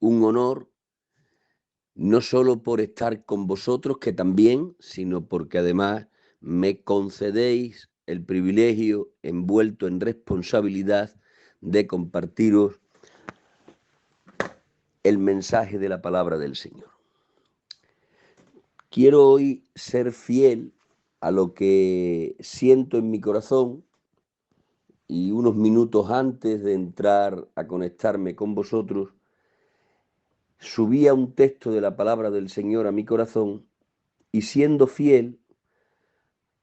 un honor, no solo por estar con vosotros, que también, sino porque además me concedéis el privilegio, envuelto en responsabilidad, de compartiros el mensaje de la palabra del Señor. Quiero hoy ser fiel a lo que siento en mi corazón, y unos minutos antes de entrar a conectarme con vosotros, subía un texto de la palabra del Señor a mi corazón, y siendo fiel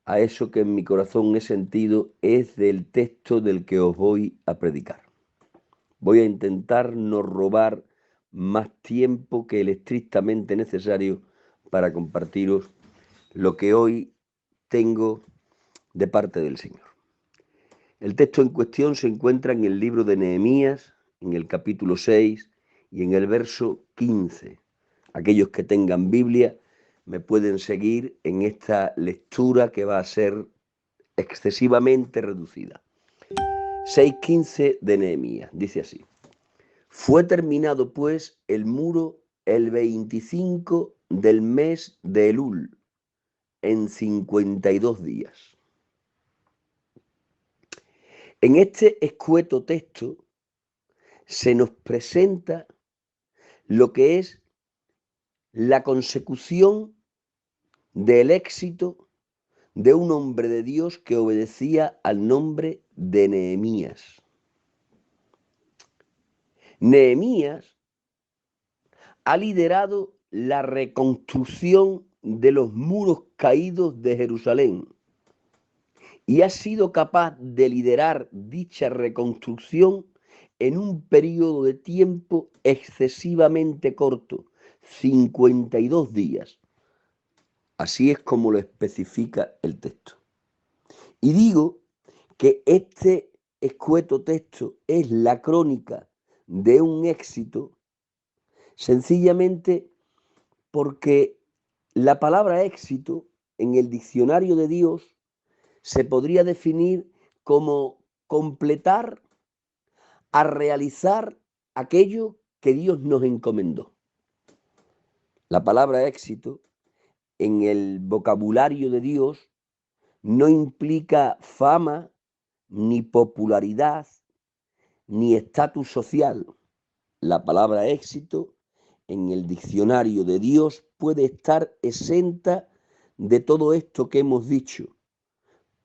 a eso que en mi corazón he sentido, es del texto del que os voy a predicar. Voy a intentar no robar más tiempo que el estrictamente necesario para compartiros lo que hoy tengo de parte del Señor. El texto en cuestión se encuentra en el libro de Nehemías, en el capítulo 6 y en el verso 15. Aquellos que tengan Biblia me pueden seguir en esta lectura, que va a ser excesivamente reducida. 6:15 de Nehemías, dice así: fue terminado pues el muro el 25 del mes de Elul, en 52 días. En este escueto texto se nos presenta lo que es la consecución del éxito de un hombre de Dios que obedecía al nombre de Nehemías. Nehemías ha liderado la reconstrucción de los muros caídos de Jerusalén y ha sido capaz de liderar dicha reconstrucción en un periodo de tiempo excesivamente corto, 52 días. Así es como lo especifica el texto. Y digo que este escueto texto es la crónica de un éxito, sencillamente porque la palabra éxito en el diccionario de Dios se podría definir como completar, a realizar aquello que Dios nos encomendó. La palabra éxito en el vocabulario de Dios no implica fama, ni popularidad, ni estatus social. La palabra éxito en el diccionario de Dios puede estar exenta de todo esto que hemos dicho,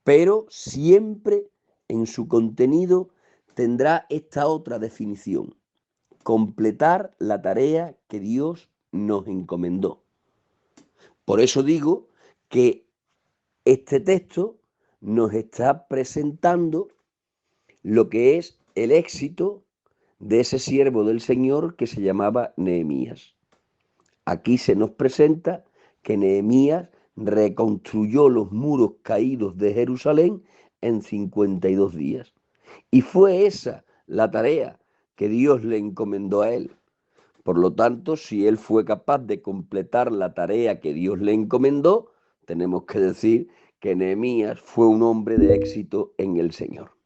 pero siempre en su contenido tendrá esta otra definición: completar la tarea que Dios nos encomendó. Por eso digo que este texto nos está presentando lo que es el éxito de ese siervo del Señor que se llamaba Nehemías. Aquí se nos presenta que Nehemías reconstruyó los muros caídos de Jerusalén en 52 días. Y fue esa la tarea que Dios le encomendó a él. Por lo tanto, si él fue capaz de completar la tarea que Dios le encomendó, tenemos que decir que Nehemías fue un hombre de éxito en el Señor.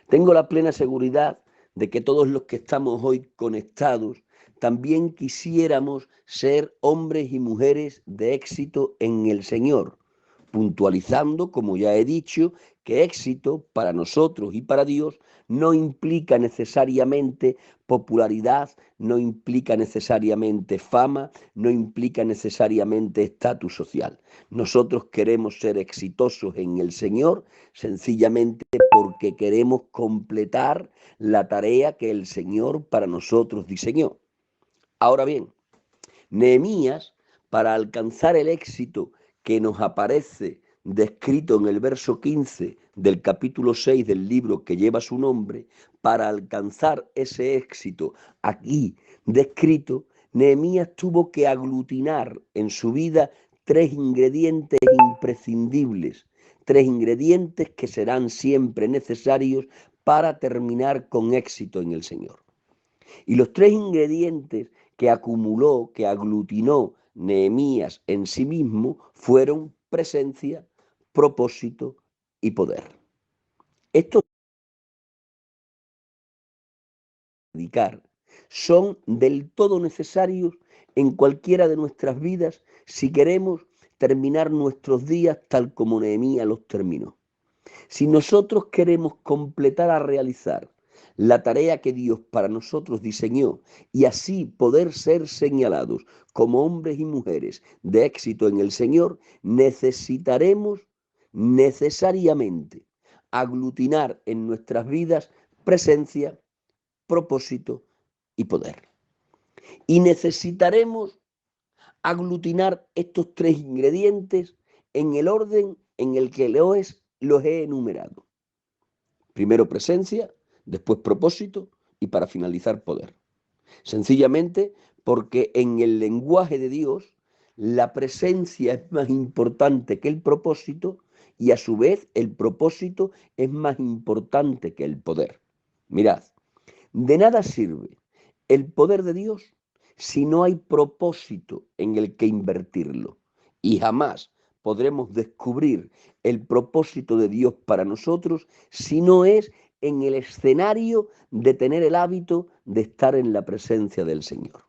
Tengo la plena seguridad de que todos los que estamos hoy conectados también quisiéramos ser hombres y mujeres de éxito en el Señor, puntualizando, como ya he dicho, que éxito para nosotros y para Dios no implica necesariamente popularidad, no implica necesariamente fama, no implica necesariamente estatus social. Nosotros queremos ser exitosos en el Señor sencillamente porque queremos completar la tarea que el Señor para nosotros diseñó. Ahora bien, Nehemías, para alcanzar el éxito que nos aparece descrito en el verso 15 del capítulo 6 del libro que lleva su nombre, para alcanzar ese éxito aquí descrito, Nehemías tuvo que aglutinar en su vida tres ingredientes imprescindibles, tres ingredientes que serán siempre necesarios para terminar con éxito en el Señor. Y los tres ingredientes que acumuló, que aglutinó Nehemías en sí mismo, fueron presencia, propósito y poder. Esto dedicar son del todo necesarios en cualquiera de nuestras vidas si queremos terminar nuestros días tal como Nehemías los terminó. Si nosotros queremos completar a realizar la tarea que Dios para nosotros diseñó y así poder ser señalados como hombres y mujeres de éxito en el Señor, necesitaremos necesariamente aglutinar en nuestras vidas presencia, propósito y poder. Y necesitaremos aglutinar estos tres ingredientes en el orden en el que los he enumerado. Primero presencia, después propósito y para finalizar poder. Sencillamente porque en el lenguaje de Dios la presencia es más importante que el propósito y a su vez el propósito es más importante que el poder. Mirad, de nada sirve el poder de Dios si no hay propósito en el que invertirlo. Y jamás podremos descubrir el propósito de Dios para nosotros si no es en el escenario de tener el hábito de estar en la presencia del Señor.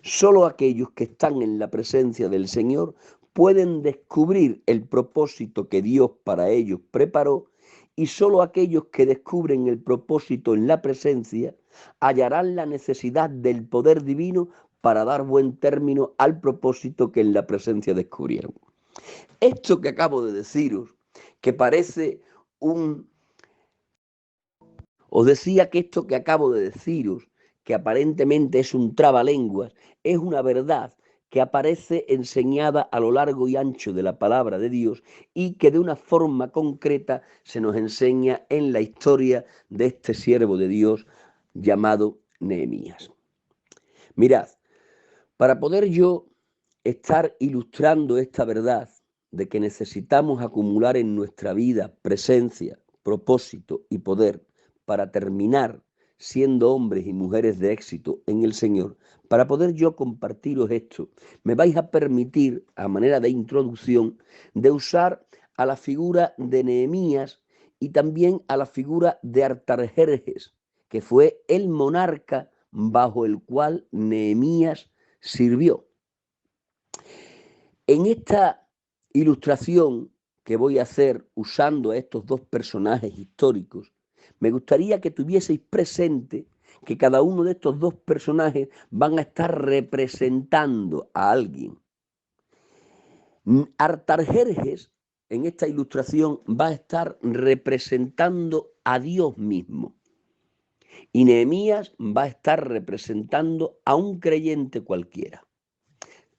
Solo aquellos que están en la presencia del Señor pueden descubrir el propósito que Dios para ellos preparó, y solo aquellos que descubren el propósito en la presencia hallarán la necesidad del poder divino para dar buen término al propósito que en la presencia descubrieron. Esto que acabo de deciros, que parece os decía que esto que acabo de deciros, que aparentemente es un trabalenguas, es una verdad que aparece enseñada a lo largo y ancho de la palabra de Dios y que de una forma concreta se nos enseña en la historia de este siervo de Dios llamado Nehemías. Mirad, para poder yo estar ilustrando esta verdad de que necesitamos acumular en nuestra vida presencia, propósito y poder para terminar siendo hombres y mujeres de éxito en el Señor, para poder yo compartiros esto, me vais a permitir, a manera de introducción, de usar a la figura de Nehemías y también a la figura de Artajerjes, que fue el monarca bajo el cual Nehemías sirvió. En esta ilustración que voy a hacer usando a estos dos personajes históricos, me gustaría que tuvieseis presente que cada uno de estos dos personajes van a estar representando a alguien. Artajerjes, en esta ilustración, va a estar representando a Dios mismo. Y Nehemías va a estar representando a un creyente cualquiera.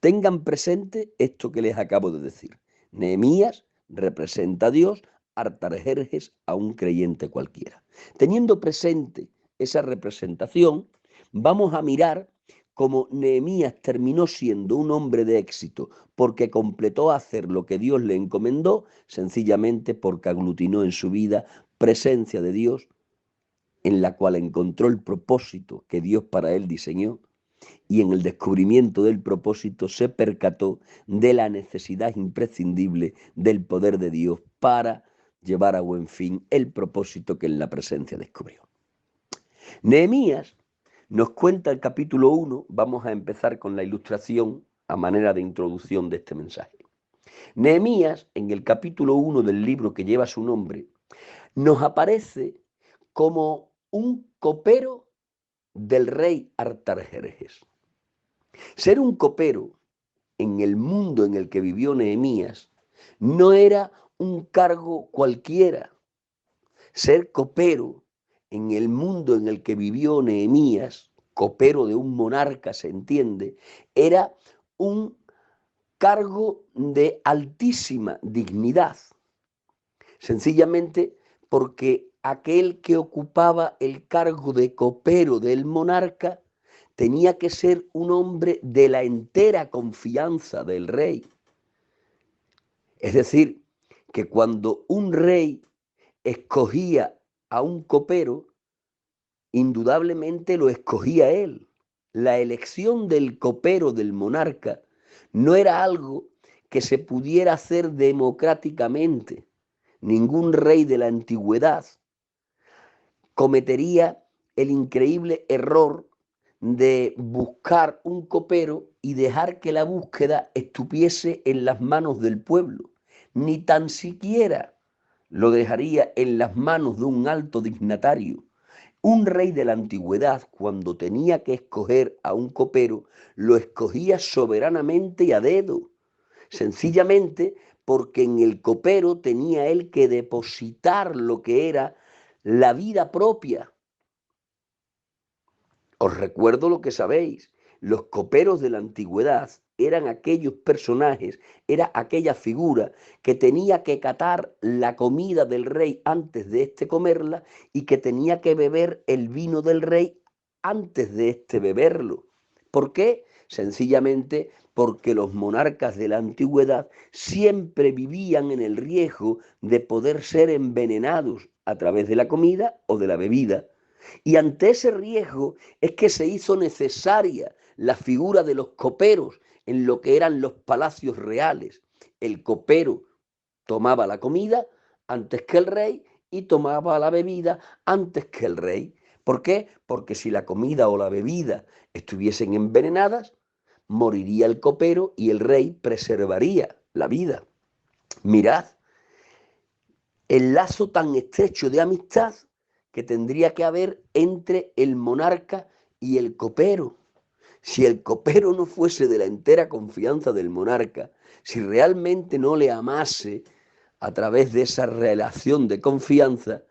Tengan presente esto que les acabo de decir. Nehemías representa a Dios, Artajerjes a un creyente cualquiera. Teniendo presente esa representación, vamos a mirar cómo Nehemías terminó siendo un hombre de éxito porque completó hacer lo que Dios le encomendó, sencillamente porque aglutinó en su vida presencia de Dios, en la cual encontró el propósito que Dios para él diseñó, y en el descubrimiento del propósito se percató de la necesidad imprescindible del poder de Dios para llevar a buen fin el propósito que en la presencia descubrió. Nehemías nos cuenta el capítulo 1, vamos a empezar con la ilustración a manera de introducción de este mensaje. Nehemías, en el capítulo 1 del libro que lleva su nombre, nos aparece como un copero del rey Artajerjes. Ser un copero en el mundo en el que vivió Nehemías no era un cargo cualquiera. Ser copero en el mundo en el que vivió Nehemías, copero de un monarca, se entiende, era un cargo de altísima dignidad. Sencillamente porque aquel que ocupaba el cargo de copero del monarca tenía que ser un hombre de la entera confianza del rey. Es decir, que cuando un rey escogía a un copero, indudablemente lo escogía él. La elección del copero del monarca no era algo que se pudiera hacer democráticamente. Ningún rey de la antigüedad cometería el increíble error de buscar un copero y dejar que la búsqueda estuviese en las manos del pueblo, ni tan siquiera lo dejaría en las manos de un alto dignatario. Un rey de la antigüedad, cuando tenía que escoger a un copero, lo escogía soberanamente y a dedo, sencillamente porque en el copero tenía él que depositar lo que era la vida propia. Os recuerdo lo que sabéis, los coperos de la antigüedad eran aquellos personajes, era aquella figura que tenía que catar la comida del rey antes de éste comerla y que tenía que beber el vino del rey antes de éste beberlo. ¿Por qué? Sencillamente porque los monarcas de la antigüedad siempre vivían en el riesgo de poder ser envenenados a través de la comida o de la bebida. Y ante ese riesgo es que se hizo necesaria la figura de los coperos en lo que eran los palacios reales. El copero tomaba la comida antes que el rey y tomaba la bebida antes que el rey. ¿Por qué? Porque si la comida o la bebida estuviesen envenenadas, moriría el copero y el rey preservaría la vida. Mirad el lazo tan estrecho de amistad que tendría que haber entre el monarca y el copero. Si el copero no fuese de la entera confianza del monarca, si realmente no le amase a través de esa relación de confianza,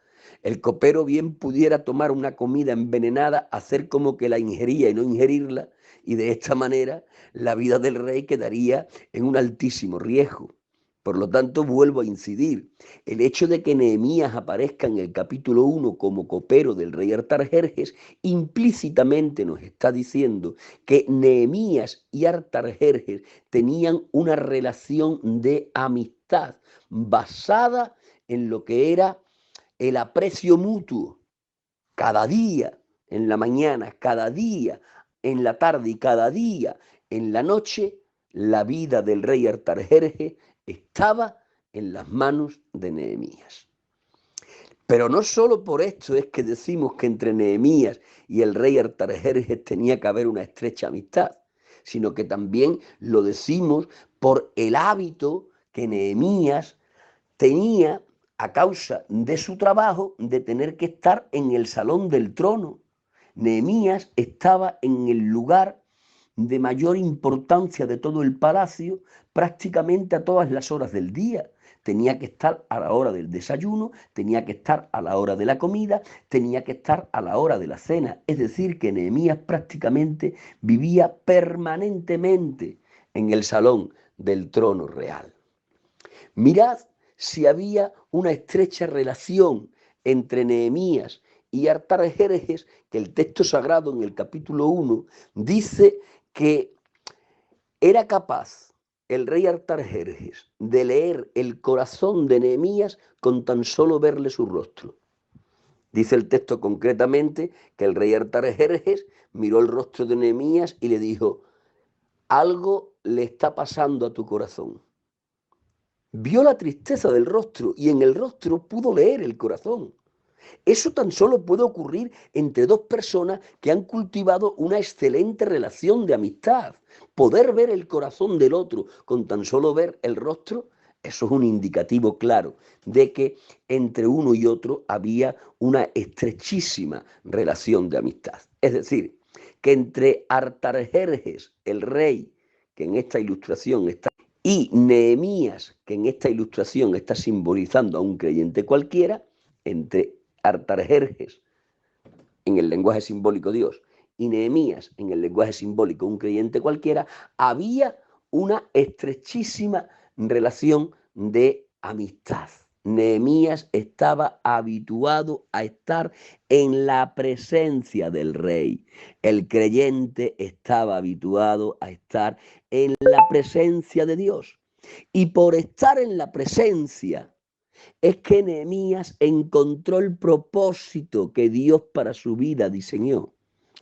el copero bien pudiera tomar una comida envenenada, hacer como que la ingería y no ingerirla, y de esta manera la vida del rey quedaría en un altísimo riesgo. Por lo tanto, vuelvo a incidir, el hecho de que Nehemías aparezca en el capítulo 1 como copero del rey Artajerjes implícitamente nos está diciendo que Nehemías y Artajerjes tenían una relación de amistad basada en lo que era el aprecio mutuo. Cada día en la mañana, cada día en la tarde y cada día en la noche, la vida del rey Artajerjes estaba en las manos de Nehemías. Pero no solo por esto es que decimos que entre Nehemías y el rey Artajerjes tenía que haber una estrecha amistad, sino que también lo decimos por el hábito que Nehemías tenía a causa de su trabajo de tener que estar en el salón del trono. Nehemías estaba en el lugar de mayor importancia de todo el palacio prácticamente a todas las horas del día. Tenía que estar a la hora del desayuno, tenía que estar a la hora de la comida, tenía que estar a la hora de la cena. Es decir, que Nehemías prácticamente vivía permanentemente en el salón del trono real. Mirad si había una estrecha relación entre Nehemías y Artajerjes, que el texto sagrado en el capítulo 1 dice que era capaz el rey Artajerjes de leer el corazón de Nehemías con tan solo verle su rostro. Dice el texto concretamente que el rey Artajerjes miró el rostro de Nehemías y le dijo: algo le está pasando a tu corazón. Vio la tristeza del rostro y en el rostro pudo leer el corazón. Eso tan solo puede ocurrir entre dos personas que han cultivado una excelente relación de amistad. Poder ver el corazón del otro con tan solo ver el rostro, eso es un indicativo claro de que entre uno y otro había una estrechísima relación de amistad. Es decir, que entre Artajerjes, el rey, que en esta ilustración está, y Nehemías, que en esta ilustración está simbolizando a un creyente cualquiera, entre Artajerjes en el lenguaje simbólico Dios y Nehemías en el lenguaje simbólico un creyente cualquiera, había una estrechísima relación de amistad. Nehemías estaba habituado a estar en la presencia del rey. El creyente estaba habituado a estar en la presencia de Dios. Y por estar en la presencia es que Nehemías encontró el propósito que Dios para su vida diseñó.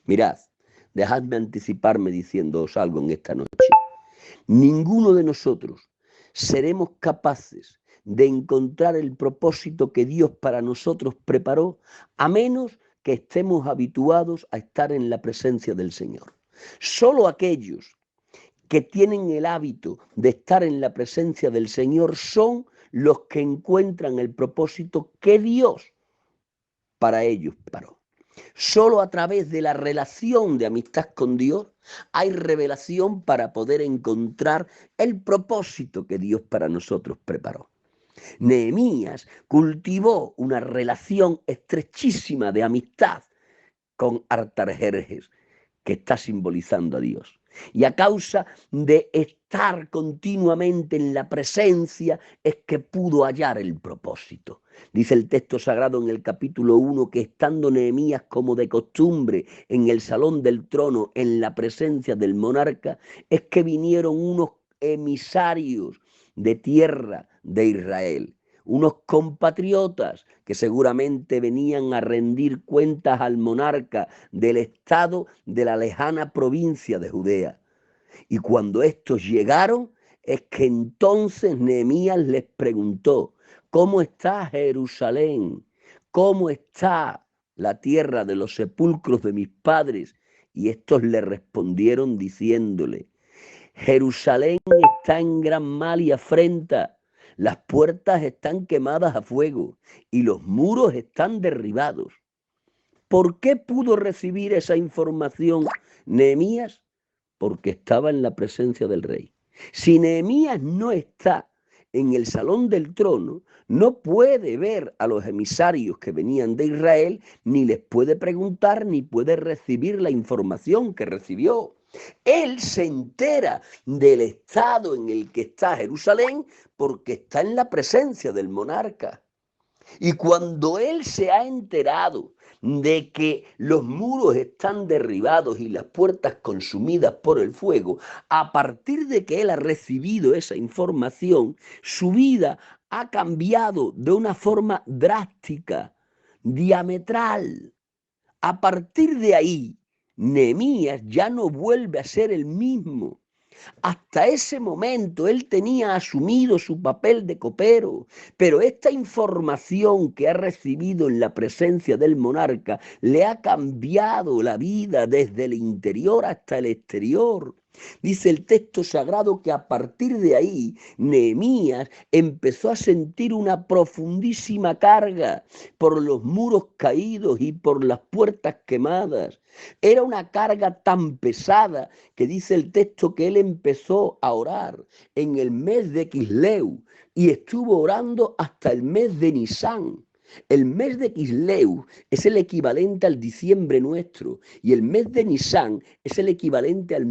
Mirad, dejadme anticiparme diciéndoos algo en esta noche. Ninguno de nosotros seremos capaces de encontrar el propósito que Dios para nosotros preparó, a menos que estemos habituados a estar en la presencia del Señor. Solo aquellos que tienen el hábito de estar en la presencia del Señor son los que encuentran el propósito que Dios para ellos preparó. Solo a través de la relación de amistad con Dios hay revelación para poder encontrar el propósito que Dios para nosotros preparó. Nehemías cultivó una relación estrechísima de amistad con Artajerjes, que está simbolizando a Dios. Y a causa de estar continuamente en la presencia es que pudo hallar el propósito. Dice el texto sagrado en el capítulo 1 que estando Nehemías como de costumbre en el salón del trono en la presencia del monarca, es que vinieron unos emisarios de tierra de Israel, unos compatriotas que seguramente venían a rendir cuentas al monarca del estado de la lejana provincia de Judea. Y cuando estos llegaron, es que entonces Nehemías les preguntó: ¿cómo está Jerusalén? ¿Cómo está la tierra de los sepulcros de mis padres? Y estos le respondieron diciéndole: Jerusalén está en gran mal y afrenta. Las puertas están quemadas a fuego y los muros están derribados. ¿Por qué pudo recibir esa información Nehemías? Porque estaba en la presencia del rey. Si Nehemías no está en el salón del trono, no puede ver a los emisarios que venían de Israel, ni les puede preguntar, ni puede recibir la información que recibió. Él se entera del estado en el que está Jerusalén porque está en la presencia del monarca. Y cuando él se ha enterado de que los muros están derribados y las puertas consumidas por el fuego, a partir de que él ha recibido esa información, su vida ha cambiado de una forma drástica, diametral. A partir de ahí, Nehemías ya no vuelve a ser el mismo. Hasta ese momento él tenía asumido su papel de copero, pero esta información que ha recibido en la presencia del monarca le ha cambiado la vida desde el interior hasta el exterior. Dice el texto sagrado que a partir de ahí Nehemías empezó a sentir una profundísima carga por los muros caídos y por las puertas quemadas. Era una carga tan pesada que dice el texto que él empezó a orar en el mes de Quisleu y estuvo orando hasta el mes de Nisán. El mes de Quisleu es el equivalente al diciembre nuestro y el mes de Nisán es el equivalente al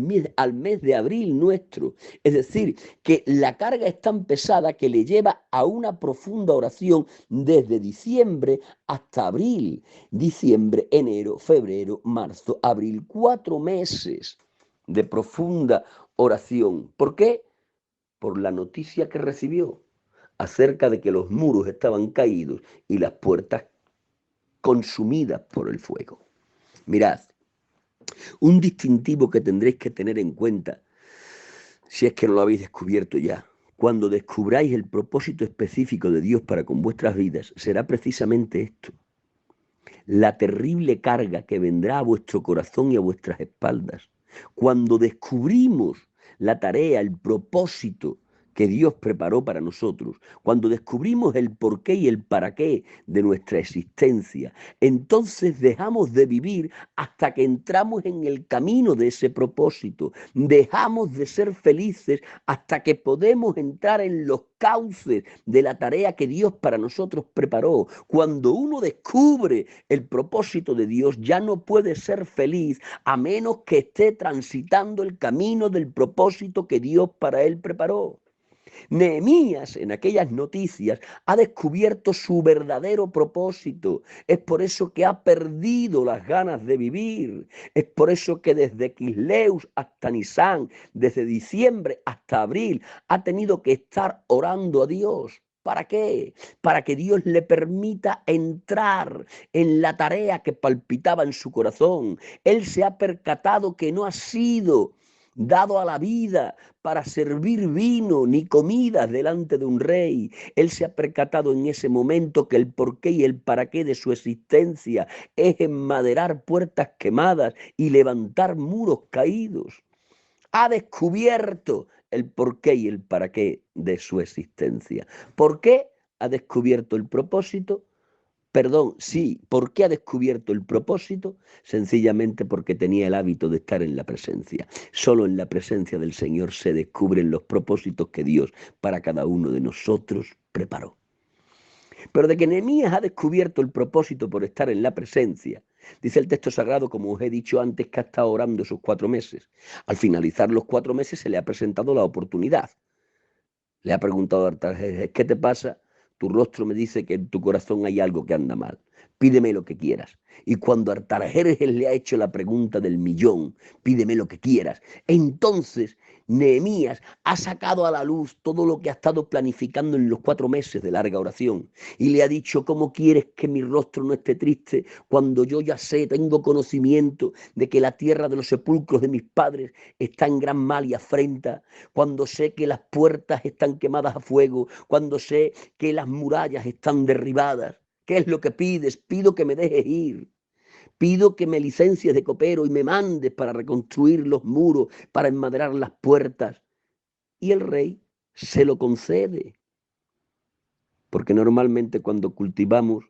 mes de abril nuestro. Es decir, que la carga es tan pesada que le lleva a una profunda oración desde diciembre hasta abril. Diciembre, enero, febrero, marzo, abril, 4 meses de profunda oración. ¿Por qué? Por la noticia que recibió acerca de que los muros estaban caídos y las puertas consumidas por el fuego. Mirad, un distintivo que tendréis que tener en cuenta, si es que no lo habéis descubierto ya, cuando descubráis el propósito específico de Dios para con vuestras vidas, será precisamente esto: la terrible carga que vendrá a vuestro corazón y a vuestras espaldas. Cuando descubrimos la tarea, el propósito que Dios preparó para nosotros, cuando descubrimos el porqué y el para qué de nuestra existencia, entonces dejamos de vivir hasta que entramos en el camino de ese propósito. Dejamos de ser felices hasta que podemos entrar en los cauces de la tarea que Dios para nosotros preparó. Cuando uno descubre el propósito de Dios, ya no puede ser feliz a menos que esté transitando el camino del propósito que Dios para él preparó. Nehemías en aquellas noticias ha descubierto su verdadero propósito. Es por eso que ha perdido las ganas de vivir. Es por eso que desde Quisleu hasta Nisán, desde diciembre hasta abril, ha tenido que estar orando a Dios. ¿Para qué? Para que Dios le permita entrar en la tarea que palpitaba en su corazón. Él se ha percatado que no ha sido dado a la vida para servir vino ni comidas delante de un rey. Él se ha percatado en ese momento que el porqué y el para qué de su existencia es enmaderar puertas quemadas y levantar muros caídos. Ha descubierto el porqué y el para qué de su existencia. ¿Por qué ha descubierto el propósito? Perdón, sí, ¿por qué ha descubierto el propósito? Sencillamente porque tenía el hábito de estar en la presencia. Solo en la presencia del Señor se descubren los propósitos que Dios para cada uno de nosotros preparó. Pero de que Nehemías ha descubierto el propósito por estar en la presencia, dice el texto sagrado, como os he dicho antes, que ha estado orando esos 4 meses. Al finalizar los 4 meses se le ha presentado la oportunidad. Le ha preguntado a Artajerjes, ¿qué te pasa? Tu rostro me dice que en tu corazón hay algo que anda mal. Pídeme lo que quieras. Y cuando Artajerjes le ha hecho la pregunta del millón, pídeme lo que quieras, entonces Nehemías ha sacado a la luz todo lo que ha estado planificando en los 4 meses de larga oración. Y le ha dicho, ¿cómo quieres que mi rostro no esté triste cuando yo ya sé, tengo conocimiento de que la tierra de los sepulcros de mis padres está en gran mal y afrenta? Cuando sé que las puertas están quemadas a fuego, cuando sé que las murallas están derribadas. ¿Qué es lo que pides? Pido que me dejes ir. Pido que me licencies de copero y me mandes para reconstruir los muros, para enmaderar las puertas. Y el rey se lo concede. Porque normalmente cuando cultivamos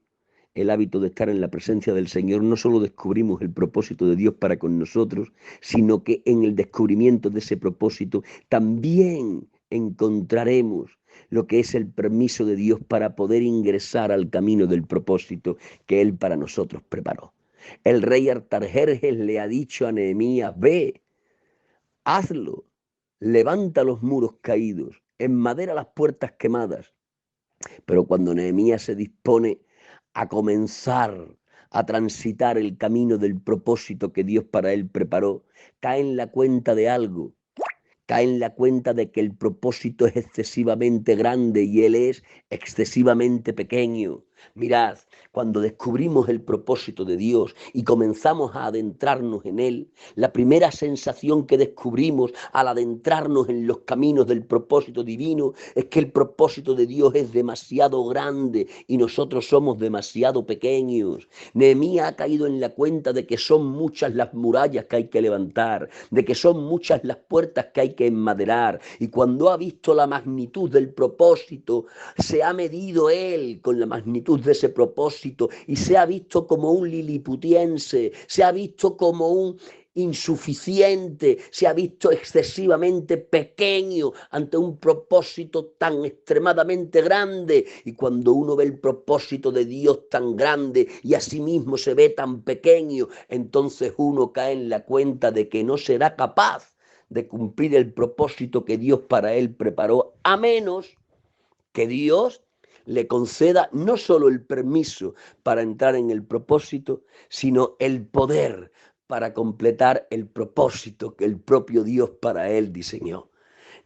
el hábito de estar en la presencia del Señor, no solo descubrimos el propósito de Dios para con nosotros, sino que en el descubrimiento de ese propósito también encontraremos lo que es el permiso de Dios para poder ingresar al camino del propósito que Él para nosotros preparó. El rey Artajerjes le ha dicho a Nehemías, ve, hazlo, levanta los muros caídos, enmadera las puertas quemadas. Pero cuando Nehemías se dispone a comenzar a transitar el camino del propósito que Dios para él preparó, cae en la cuenta de algo, cae en la cuenta de que el propósito es excesivamente grande y él es excesivamente pequeño. Mirad, cuando descubrimos el propósito de Dios y comenzamos a adentrarnos en él, la primera sensación que descubrimos al adentrarnos en los caminos del propósito divino es que el propósito de Dios es demasiado grande y nosotros somos demasiado pequeños. Nehemías ha caído en la cuenta de que son muchas las murallas que hay que levantar, de que son muchas las puertas que hay que enmaderar, y cuando ha visto la magnitud del propósito, se ha medido él con la magnitud de ese propósito y se ha visto como un liliputiense, se ha visto como un insuficiente, se ha visto excesivamente pequeño ante un propósito tan extremadamente grande. Y cuando uno ve el propósito de Dios tan grande y a sí mismo se ve tan pequeño, entonces uno cae en la cuenta de que no será capaz de cumplir el propósito que Dios para él preparó, a menos que Dios le conceda no solo el permiso para entrar en el propósito, sino el poder para completar el propósito que el propio Dios para él diseñó.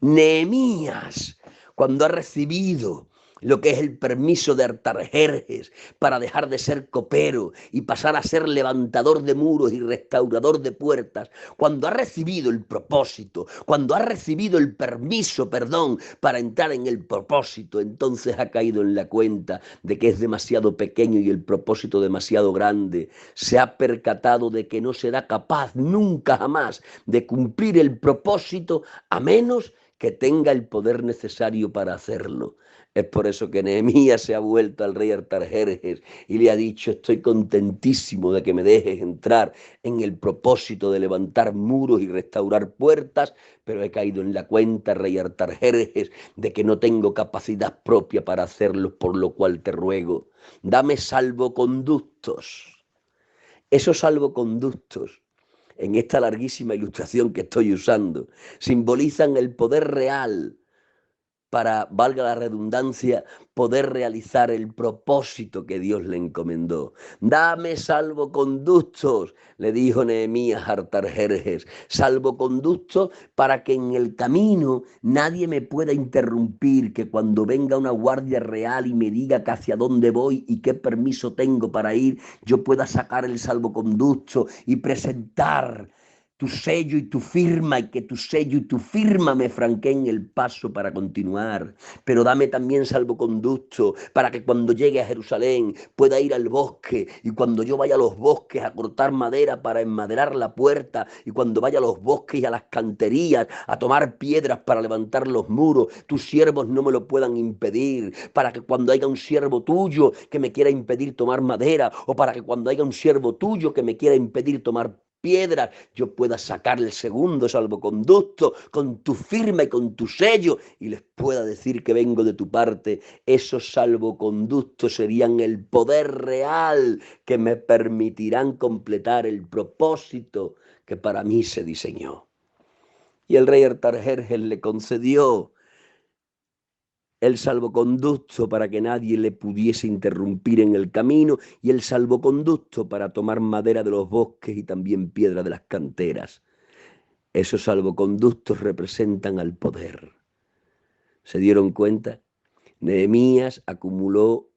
Nehemías, cuando ha recibido lo que es el permiso de Artajerjes para dejar de ser copero y pasar a ser levantador de muros y restaurador de puertas, cuando ha recibido el propósito, cuando ha recibido el permiso, para entrar en el propósito, entonces ha caído en la cuenta de que es demasiado pequeño y el propósito demasiado grande. Se ha percatado de que no será capaz nunca jamás de cumplir el propósito a menos que tenga el poder necesario para hacerlo. Es por eso que Nehemías se ha vuelto al rey Artajerjes y le ha dicho, estoy contentísimo de que me dejes entrar en el propósito de levantar muros y restaurar puertas, pero he caído en la cuenta, rey Artajerjes, de que no tengo capacidad propia para hacerlo, por lo cual te ruego, dame salvoconductos. Esos salvoconductos, en esta larguísima ilustración que estoy usando, simbolizan el poder real para, valga la redundancia, poder realizar el propósito que Dios le encomendó. Dame salvoconductos, le dijo Nehemías a Artajerjes, salvoconductos para que en el camino nadie me pueda interrumpir, que cuando venga una guardia real y me diga que hacia dónde voy y qué permiso tengo para ir, yo pueda sacar el salvoconducto y presentar tu sello y tu firma, y que tu sello y tu firma me franqueen el paso para continuar. Pero dame también salvoconducto para que cuando llegue a Jerusalén pueda ir al bosque, y cuando yo vaya a los bosques a cortar madera para enmaderar la puerta, y cuando vaya a los bosques y a las canterías a tomar piedras para levantar los muros, tus siervos no me lo puedan impedir, para que cuando haya un siervo tuyo que me quiera impedir tomar madera, o para que cuando haya un siervo tuyo que me quiera impedir tomar piedras, yo pueda sacar el segundo salvoconducto con tu firma y con tu sello, y les pueda decir que vengo de tu parte. Esos salvoconductos serían el poder real que me permitirán completar el propósito que para mí se diseñó. Y el rey Artajerjes le concedió el salvoconducto para que nadie le pudiese interrumpir en el camino, y el salvoconducto para tomar madera de los bosques y también piedra de las canteras. Esos salvoconductos representan al poder. ¿Se dieron cuenta? Nehemías acumuló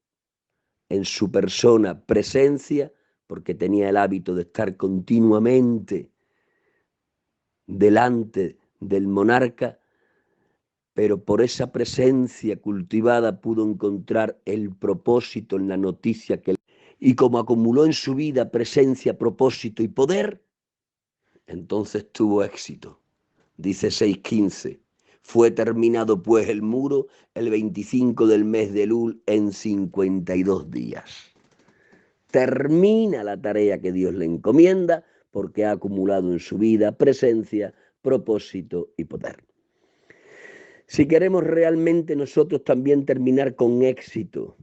en su persona presencia porque tenía el hábito de estar continuamente delante del monarca, pero por esa presencia cultivada pudo encontrar el propósito en la noticia que... Y como acumuló en su vida presencia, propósito y poder, entonces tuvo éxito. Dice 6:15, fue terminado pues el muro el 25 del mes de Elul en 52 días. Termina la tarea que Dios le encomienda porque ha acumulado en su vida presencia, propósito y poder. Si queremos realmente nosotros también terminar con éxito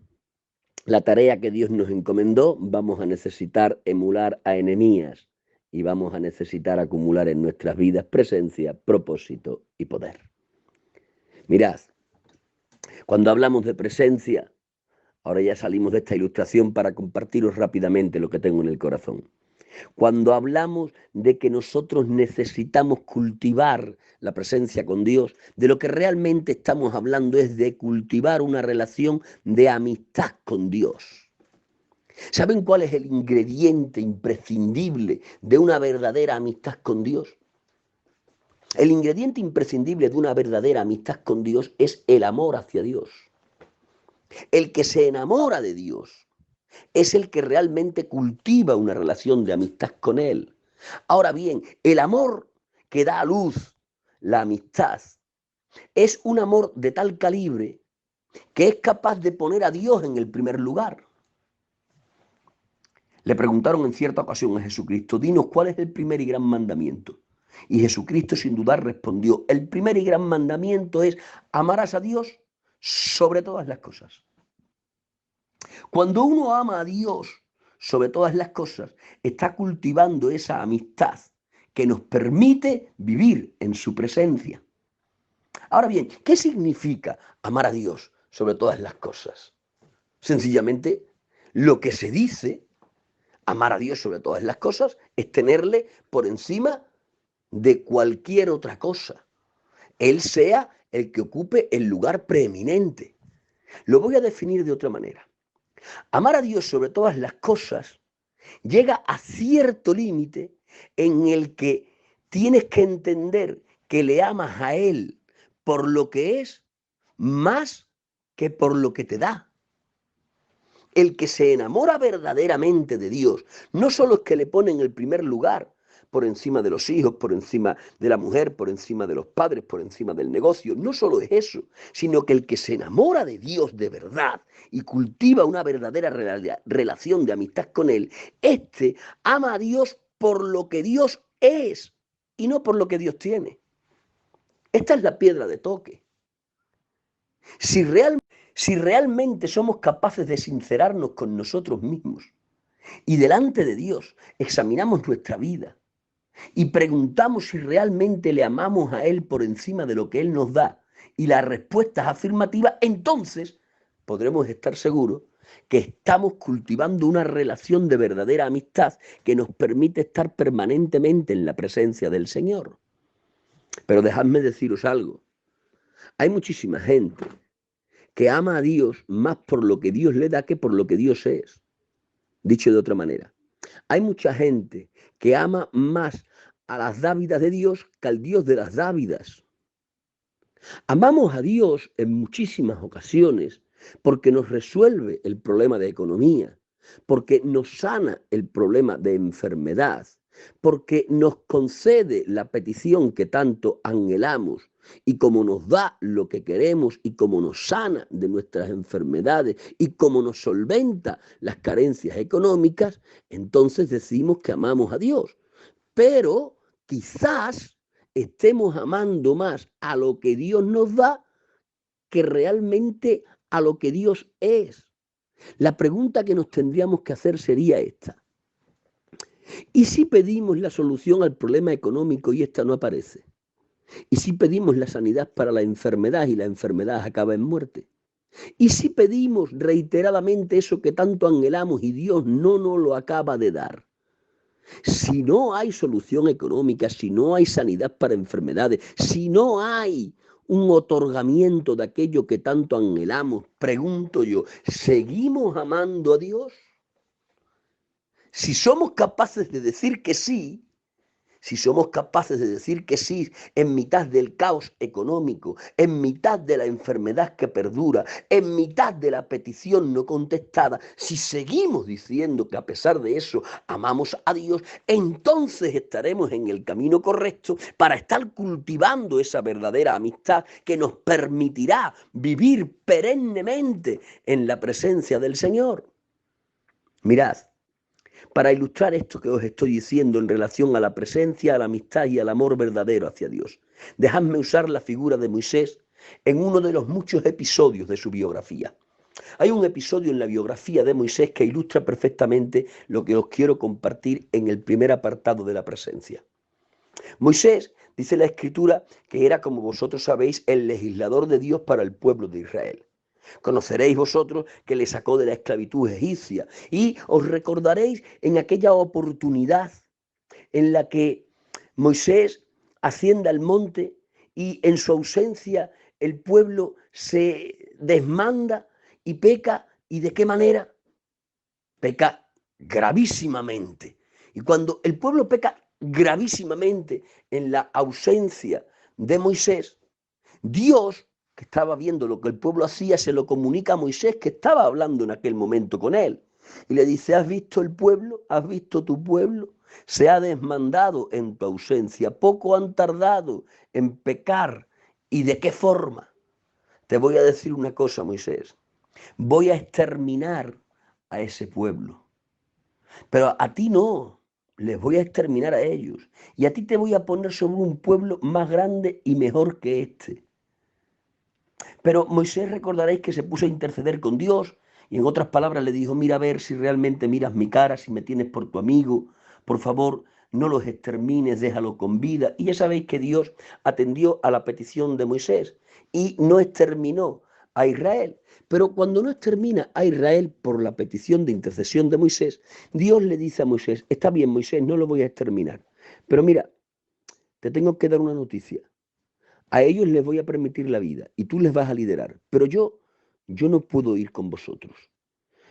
la tarea que Dios nos encomendó, vamos a necesitar emular a Nehemías y vamos a necesitar acumular en nuestras vidas presencia, propósito y poder. Mirad, cuando hablamos de presencia, ahora ya salimos de esta ilustración para compartiros rápidamente lo que tengo en el corazón. Cuando hablamos de que nosotros necesitamos cultivar la presencia con Dios, de lo que realmente estamos hablando es de cultivar una relación de amistad con Dios. ¿Saben cuál es el ingrediente imprescindible de una verdadera amistad con Dios? El ingrediente imprescindible de una verdadera amistad con Dios es el amor hacia Dios. El que se enamora de Dios es el que realmente cultiva una relación de amistad con Él. Ahora bien, el amor que da a luz la amistad es un amor de tal calibre que es capaz de poner a Dios en el primer lugar. Le preguntaron en cierta ocasión a Jesucristo, dinos cuál es el primer y gran mandamiento. Y Jesucristo sin dudar respondió, el primer y gran mandamiento es amarás a Dios sobre todas las cosas. Cuando uno ama a Dios sobre todas las cosas, está cultivando esa amistad que nos permite vivir en su presencia. Ahora bien, ¿qué significa amar a Dios sobre todas las cosas? Sencillamente, lo que se dice, amar a Dios sobre todas las cosas, es tenerle por encima de cualquier otra cosa. Él sea el que ocupe el lugar preeminente. Lo voy a definir de otra manera. Amar a Dios sobre todas las cosas llega a cierto límite en el que tienes que entender que le amas a Él por lo que es más que por lo que te da. El que se enamora verdaderamente de Dios no solo es que le pone en el primer lugar por encima de los hijos, por encima de la mujer, por encima de los padres, por encima del negocio. No solo es eso, sino que el que se enamora de Dios de verdad y cultiva una verdadera relación de amistad con Él, este ama a Dios por lo que Dios es y no por lo que Dios tiene. Esta es la piedra de toque. Si realmente somos capaces de sincerarnos con nosotros mismos y delante de Dios examinamos nuestra vida, y preguntamos si realmente le amamos a Él por encima de lo que Él nos da, y la respuesta es afirmativa, entonces podremos estar seguros que estamos cultivando una relación de verdadera amistad que nos permite estar permanentemente en la presencia del Señor. Pero dejadme deciros algo. Hay muchísima gente que ama a Dios más por lo que Dios le da que por lo que Dios es. Dicho de otra manera, hay mucha gente que ama más a las dávidas de Dios que al Dios de las dávidas. Amamos a Dios en muchísimas ocasiones porque nos resuelve el problema de economía, porque nos sana el problema de enfermedad, porque nos concede la petición que tanto anhelamos y como nos da lo que queremos y como nos sana de nuestras enfermedades y como nos solventa las carencias económicas, entonces decimos que amamos a Dios. Pero quizás estemos amando más a lo que Dios nos da que realmente a lo que Dios es. La pregunta que nos tendríamos que hacer sería esta. ¿Y si pedimos la solución al problema económico y esta no aparece? ¿Y si pedimos la sanidad para la enfermedad y la enfermedad acaba en muerte? ¿Y si pedimos reiteradamente eso que tanto anhelamos y Dios no nos lo acaba de dar? Si no hay solución económica, si no hay sanidad para enfermedades, si no hay un otorgamiento de aquello que tanto anhelamos, pregunto yo, ¿seguimos amando a Dios? Si somos capaces de decir que sí, si somos capaces de decir que sí en mitad del caos económico, en mitad de la enfermedad que perdura, en mitad de la petición no contestada, si seguimos diciendo que a pesar de eso amamos a Dios, entonces estaremos en el camino correcto para estar cultivando esa verdadera amistad que nos permitirá vivir perennemente en la presencia del Señor. Mirad, para ilustrar esto que os estoy diciendo en relación a la presencia, a la amistad y al amor verdadero hacia Dios, dejadme usar la figura de Moisés en uno de los muchos episodios de su biografía. Hay un episodio en la biografía de Moisés que ilustra perfectamente lo que os quiero compartir en el primer apartado de la presencia. Moisés, dice la Escritura, que era, como vosotros sabéis, el legislador de Dios para el pueblo de Israel. Conoceréis vosotros que le sacó de la esclavitud egipcia y os recordaréis en aquella oportunidad en la que Moisés asciende al monte y en su ausencia el pueblo se desmanda y peca. ¿Y de qué manera? Peca gravísimamente. Y cuando el pueblo peca gravísimamente en la ausencia de Moisés, Dios, que estaba viendo lo que el pueblo hacía, se lo comunica a Moisés, que estaba hablando en aquel momento con él. Y le dice, ¿has visto el pueblo? ¿Has visto tu pueblo? Se ha desmandado en tu ausencia. Poco han tardado en pecar. ¿Y de qué forma? Te voy a decir una cosa, Moisés. Voy a exterminar a ese pueblo. Pero a ti no. Les voy a exterminar a ellos. Y a ti te voy a poner sobre un pueblo más grande y mejor que este. Pero Moisés, recordaréis que se puso a interceder con Dios y en otras palabras le dijo, mira a ver si realmente miras mi cara, si me tienes por tu amigo, por favor, no los extermines, déjalo con vida. Y ya sabéis que Dios atendió a la petición de Moisés y no exterminó a Israel. Pero cuando no extermina a Israel por la petición de intercesión de Moisés, Dios le dice a Moisés, está bien Moisés, no lo voy a exterminar. Pero mira, te tengo que dar una noticia. A ellos les voy a permitir la vida y tú les vas a liderar, pero yo no puedo ir con vosotros.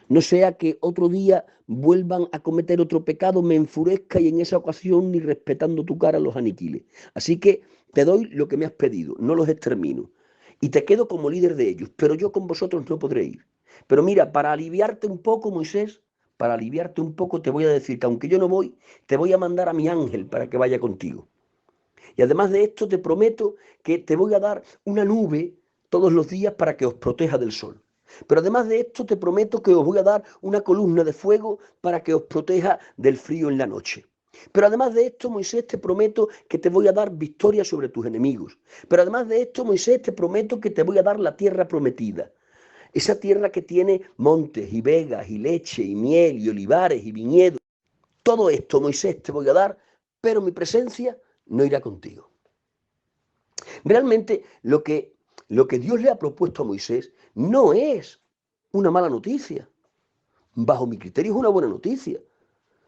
No sea que otro día vuelvan a cometer otro pecado, me enfurezca y en esa ocasión ni respetando tu cara los aniquile. Así que te doy lo que me has pedido, no los extermino. Y te quedo como líder de ellos, pero yo con vosotros no podré ir. Pero mira, para aliviarte un poco, Moisés, para aliviarte un poco te voy a decir que aunque yo no voy, te voy a mandar a mi ángel para que vaya contigo. Y además de esto te prometo que te voy a dar una nube todos los días para que os proteja del sol. Pero además de esto te prometo que os voy a dar una columna de fuego para que os proteja del frío en la noche. Pero además de esto, Moisés, te prometo que te voy a dar victoria sobre tus enemigos. Pero además de esto, Moisés, te prometo que te voy a dar la tierra prometida. Esa tierra que tiene montes y vegas y leche y miel y olivares y viñedos. Todo esto, Moisés, te voy a dar, pero mi presencia no irá contigo. Realmente lo que Dios le ha propuesto a Moisés no es una mala noticia. Bajo mi criterio es una buena noticia.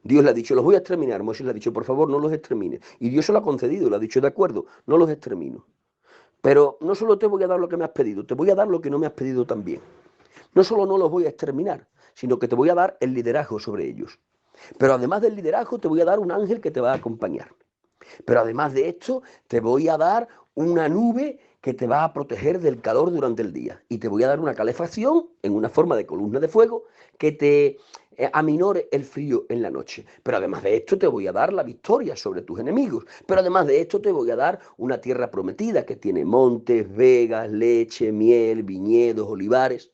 Dios le ha dicho, los voy a exterminar. Moisés le ha dicho, por favor, no los extermines. Y Dios se lo ha concedido, le ha dicho, de acuerdo, no los extermino. Pero no solo te voy a dar lo que me has pedido, te voy a dar lo que no me has pedido también. No solo no los voy a exterminar, sino que te voy a dar el liderazgo sobre ellos. Pero además del liderazgo, te voy a dar un ángel que te va a acompañar. Pero además de esto, te voy a dar una nube que te va a proteger del calor durante el día. Y te voy a dar una calefacción en una forma de columna de fuego que te aminore el frío en la noche. Pero además de esto te voy a dar la victoria sobre tus enemigos. Pero además de esto te voy a dar una tierra prometida que tiene montes, vegas, leche, miel, viñedos, olivares.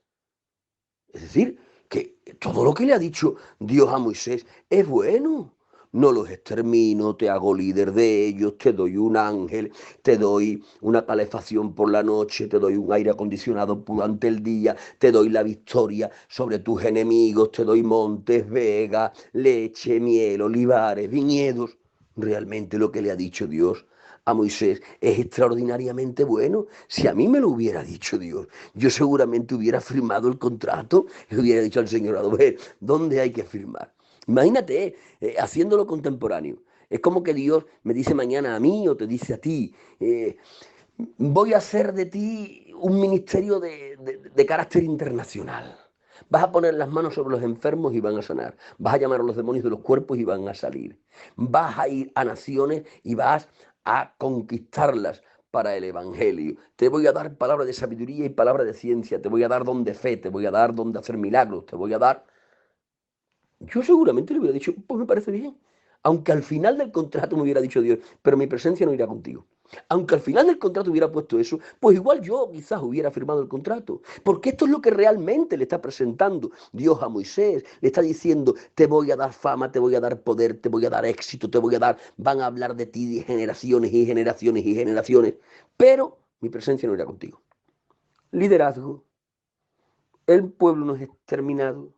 Es decir, que todo lo que le ha dicho Dios a Moisés es bueno. No los extermino, te hago líder de ellos, te doy un ángel, te doy una calefacción por la noche, te doy un aire acondicionado durante el día, te doy la victoria sobre tus enemigos, te doy montes, vegas, leche, miel, olivares, viñedos. Realmente lo que le ha dicho Dios a Moisés es extraordinariamente bueno. Si a mí me lo hubiera dicho Dios, yo seguramente hubiera firmado el contrato y hubiera dicho al Señor, a ver, ¿dónde hay que firmar? Imagínate, haciéndolo contemporáneo. Es como que Dios me dice mañana a mí o te dice a ti, voy a hacer de ti un ministerio de carácter internacional. Vas a poner las manos sobre los enfermos y van a sanar. Vas a llamar a los demonios de los cuerpos y van a salir. Vas a ir a naciones y vas a conquistarlas para el Evangelio. Te voy a dar palabra de sabiduría y palabra de ciencia. Te voy a dar don de fe. Te voy a dar don de hacer milagros. Te voy a dar... Yo seguramente le hubiera dicho, pues me parece bien. Aunque al final del contrato me hubiera dicho Dios, pero mi presencia no irá contigo. Aunque al final del contrato hubiera puesto eso, pues igual yo quizás hubiera firmado el contrato. Porque esto es lo que realmente le está presentando Dios a Moisés. Le está diciendo, te voy a dar fama, te voy a dar poder, te voy a dar éxito, te voy a dar, van a hablar de ti de generaciones y generaciones y generaciones. Pero mi presencia no irá contigo. Liderazgo. El pueblo no es exterminado.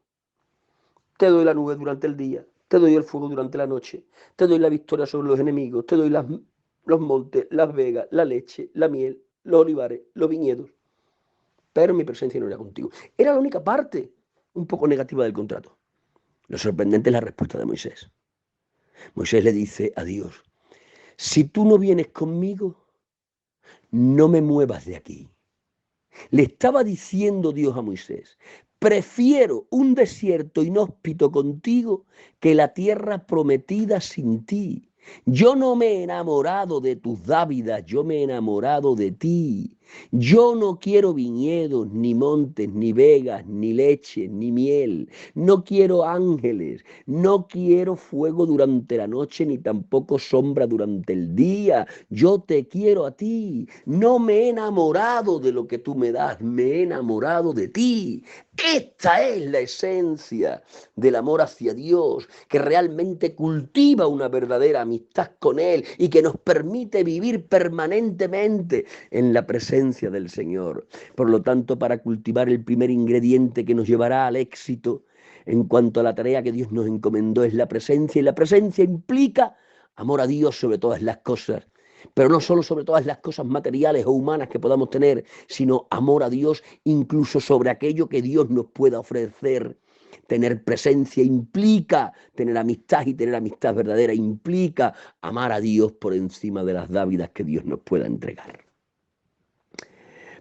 Te doy la nube durante el día, te doy el fuego durante la noche, te doy la victoria sobre los enemigos, te doy los montes, las vegas, la leche, la miel, los olivares, los viñedos. Pero mi presencia no era contigo. Era la única parte un poco negativa del contrato. Lo sorprendente es la respuesta de Moisés. Moisés le dice a Dios, si tú no vienes conmigo, no me muevas de aquí. Le estaba diciendo Dios a Moisés, prefiero un desierto inhóspito contigo que la tierra prometida sin ti. Yo no me he enamorado de tus dávidas, yo me he enamorado de ti. Yo no quiero viñedos, ni montes, ni vegas, ni leche, ni miel. No quiero ángeles, no quiero fuego durante la noche, ni tampoco sombra durante el día. Yo te quiero a ti. No me he enamorado de lo que tú me das, me he enamorado de ti. Esta es la esencia del amor hacia Dios, que realmente cultiva una verdadera amistad con Él y que nos permite vivir permanentemente en la presencia del Señor. Por lo tanto, para cultivar el primer ingrediente que nos llevará al éxito en cuanto a la tarea que Dios nos encomendó es la presencia, y la presencia implica amor a Dios sobre todas las cosas. Pero no solo sobre todas las cosas materiales o humanas que podamos tener, sino amor a Dios incluso sobre aquello que Dios nos pueda ofrecer. Tener presencia implica tener amistad, y tener amistad verdadera implica amar a Dios por encima de las dávidas que Dios nos pueda entregar.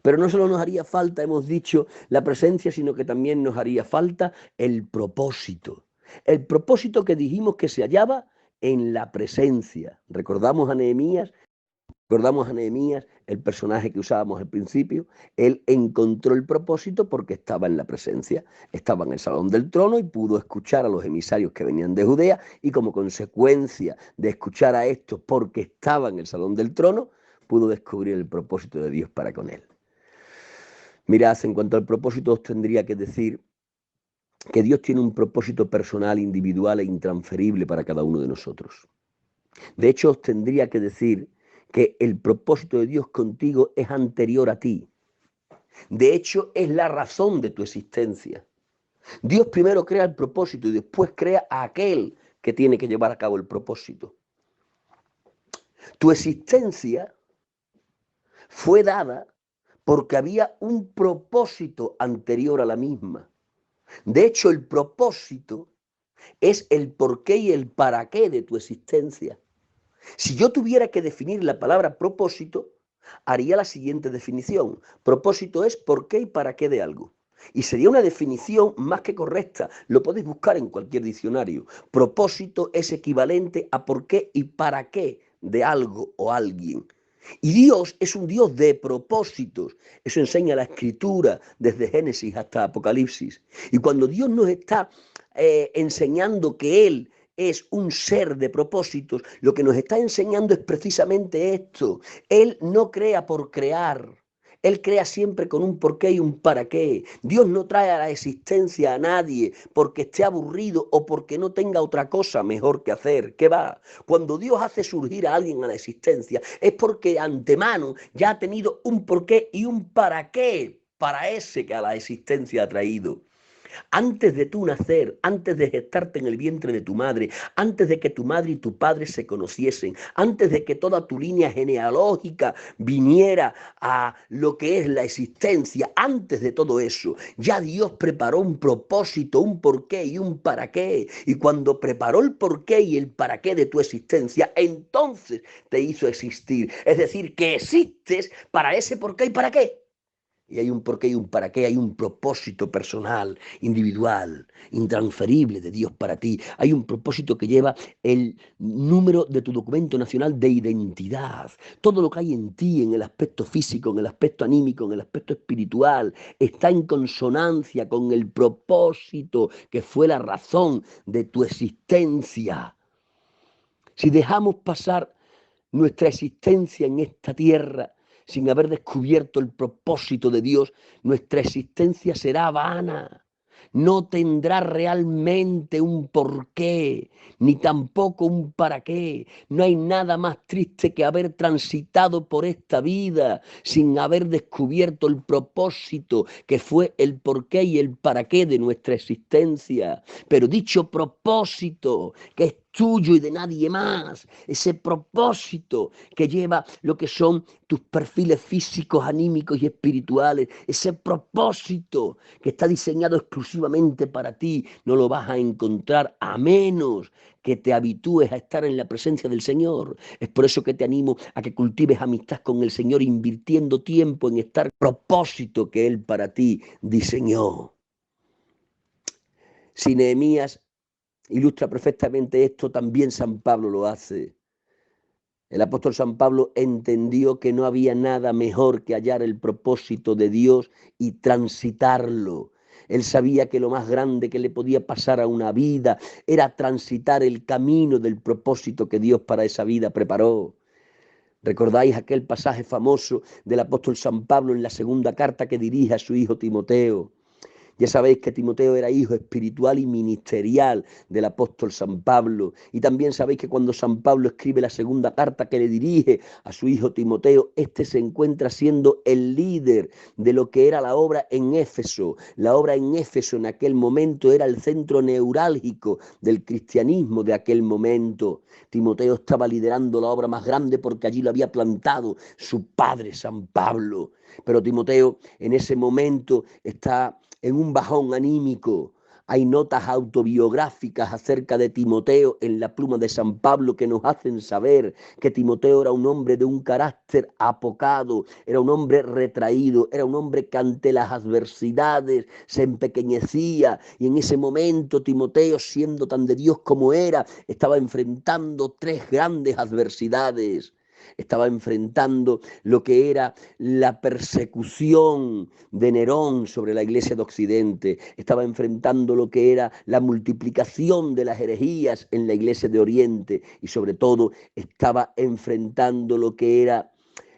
Pero no solo nos haría falta, hemos dicho, la presencia, sino que también nos haría falta el propósito. El propósito que dijimos que se hallaba en la presencia. Recordamos a Nehemías, el personaje que usábamos al principio. Él encontró el propósito porque estaba en la presencia, estaba en el salón del trono y pudo escuchar a los emisarios que venían de Judea, y como consecuencia de escuchar a estos porque estaba en el salón del trono, pudo descubrir el propósito de Dios para con él. Mirad, en cuanto al propósito, os tendría que decir que Dios tiene un propósito personal, individual e intransferible para cada uno de nosotros. De hecho, os tendría que decir que el propósito de Dios contigo es anterior a ti. De hecho, es la razón de tu existencia. Dios primero crea el propósito y después crea a aquel que tiene que llevar a cabo el propósito. Tu existencia fue dada porque había un propósito anterior a la misma. De hecho, el propósito es el porqué y el para qué de tu existencia. Si yo tuviera que definir la palabra propósito, haría la siguiente definición. Propósito es por qué y para qué de algo. Y sería una definición más que correcta. Lo podéis buscar en cualquier diccionario. Propósito es equivalente a por qué y para qué de algo o alguien. Y Dios es un Dios de propósitos. Eso enseña la Escritura desde Génesis hasta Apocalipsis. Y cuando Dios nos está enseñando que Él es un ser de propósitos, lo que nos está enseñando es precisamente esto. Él no crea por crear. Él crea siempre con un porqué y un para qué. Dios no trae a la existencia a nadie porque esté aburrido o porque no tenga otra cosa mejor que hacer. ¿Qué va? Cuando Dios hace surgir a alguien a la existencia es porque de antemano ya ha tenido un porqué y un para qué para ese que a la existencia ha traído. Antes de tú nacer, antes de gestarte en el vientre de tu madre, antes de que tu madre y tu padre se conociesen, antes de que toda tu línea genealógica viniera a lo que es la existencia, antes de todo eso, ya Dios preparó un propósito, un porqué y un para qué. Y cuando preparó el porqué y el para qué de tu existencia, entonces te hizo existir. Es decir, que existes para ese porqué y para qué. Y hay un porqué y un para qué, hay un propósito personal, individual, intransferible de Dios para ti. Hay un propósito que lleva el número de tu documento nacional de identidad. Todo lo que hay en ti, en el aspecto físico, en el aspecto anímico, en el aspecto espiritual, está en consonancia con el propósito que fue la razón de tu existencia. Si dejamos pasar nuestra existencia en esta tierra sin haber descubierto el propósito de Dios, nuestra existencia será vana. No tendrá realmente un porqué, ni tampoco un para qué. No hay nada más triste que haber transitado por esta vida sin haber descubierto el propósito que fue el porqué y el para qué de nuestra existencia. Pero dicho propósito, que es tuyo y de nadie más, ese propósito que lleva lo que son tus perfiles físicos, anímicos y espirituales, ese propósito que está diseñado exclusivamente para ti, no lo vas a encontrar a menos que te habitúes a estar en la presencia del Señor. Es por eso que te animo a que cultives amistad con el Señor, invirtiendo tiempo en estar propósito que Él para ti diseñó. Si Nehemías ilustra perfectamente esto, también San Pablo lo hace. El apóstol San Pablo entendió que no había nada mejor que hallar el propósito de Dios y transitarlo. Él sabía que lo más grande que le podía pasar a una vida era transitar el camino del propósito que Dios para esa vida preparó. ¿Recordáis aquel pasaje famoso del apóstol San Pablo en la segunda carta que dirige a su hijo Timoteo? Ya sabéis que Timoteo era hijo espiritual y ministerial del apóstol San Pablo. Y también sabéis que cuando San Pablo escribe la segunda carta que le dirige a su hijo Timoteo, este se encuentra siendo el líder de lo que era la obra en Éfeso. La obra en Éfeso en aquel momento era el centro neurálgico del cristianismo de aquel momento. Timoteo estaba liderando la obra más grande porque allí lo había plantado su padre San Pablo. Pero Timoteo en ese momento está en un bajón anímico. Hay notas autobiográficas acerca de Timoteo en la pluma de San Pablo que nos hacen saber que Timoteo era un hombre de un carácter apocado, era un hombre retraído, era un hombre que ante las adversidades se empequeñecía, y en ese momento Timoteo, siendo tan de Dios como era, estaba enfrentando tres grandes adversidades. Estaba enfrentando lo que era la persecución de Nerón sobre la iglesia de Occidente, estaba enfrentando lo que era la multiplicación de las herejías en la iglesia de Oriente, y sobre todo estaba enfrentando lo que era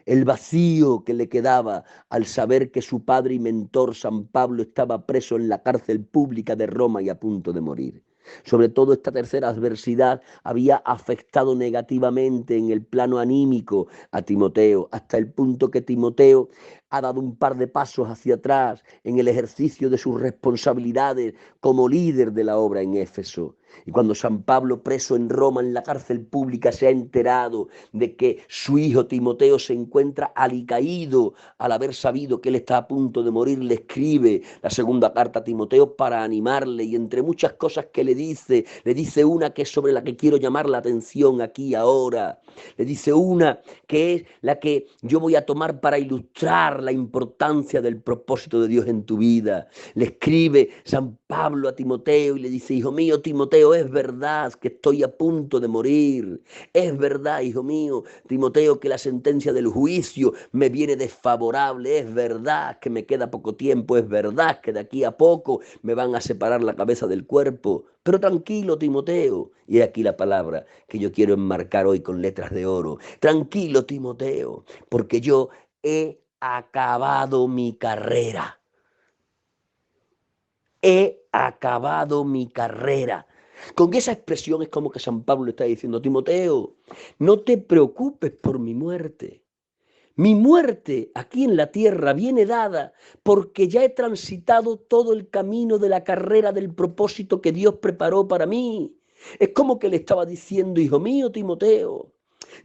el vacío que le quedaba al saber que su padre y mentor San Pablo estaba preso en la cárcel pública de Roma y a punto de morir. Sobre todo esta tercera adversidad había afectado negativamente en el plano anímico a Timoteo, hasta el punto que Timoteo ha dado un par de pasos hacia atrás en el ejercicio de sus responsabilidades como líder de la obra en Éfeso. Y cuando San Pablo, preso en Roma, en la cárcel pública, se ha enterado de que su hijo Timoteo se encuentra alicaído al haber sabido que él está a punto de morir, le escribe la segunda carta a Timoteo para animarle, y entre muchas cosas que le dice una que es sobre la que quiero llamar la atención aquí ahora. Le dice una que es la que yo voy a tomar para ilustrar la importancia del propósito de Dios en tu vida. Le escribe San Pablo a Timoteo y le dice: hijo mío, Timoteo, es verdad que estoy a punto de morir. Es verdad, hijo mío, Timoteo, que la sentencia del juicio me viene desfavorable. Es verdad que me queda poco tiempo. Es verdad que de aquí a poco me van a separar la cabeza del cuerpo. Pero tranquilo, Timoteo. Y aquí la palabra que yo quiero enmarcar hoy con letras de oro. Tranquilo, Timoteo, porque yo he acabado mi carrera. He acabado mi carrera. Con esa expresión es como que San Pablo está diciendo: Timoteo, no te preocupes por mi muerte. Mi muerte aquí en la tierra viene dada porque ya he transitado todo el camino de la carrera del propósito que Dios preparó para mí. Es como que le estaba diciendo: hijo mío, Timoteo,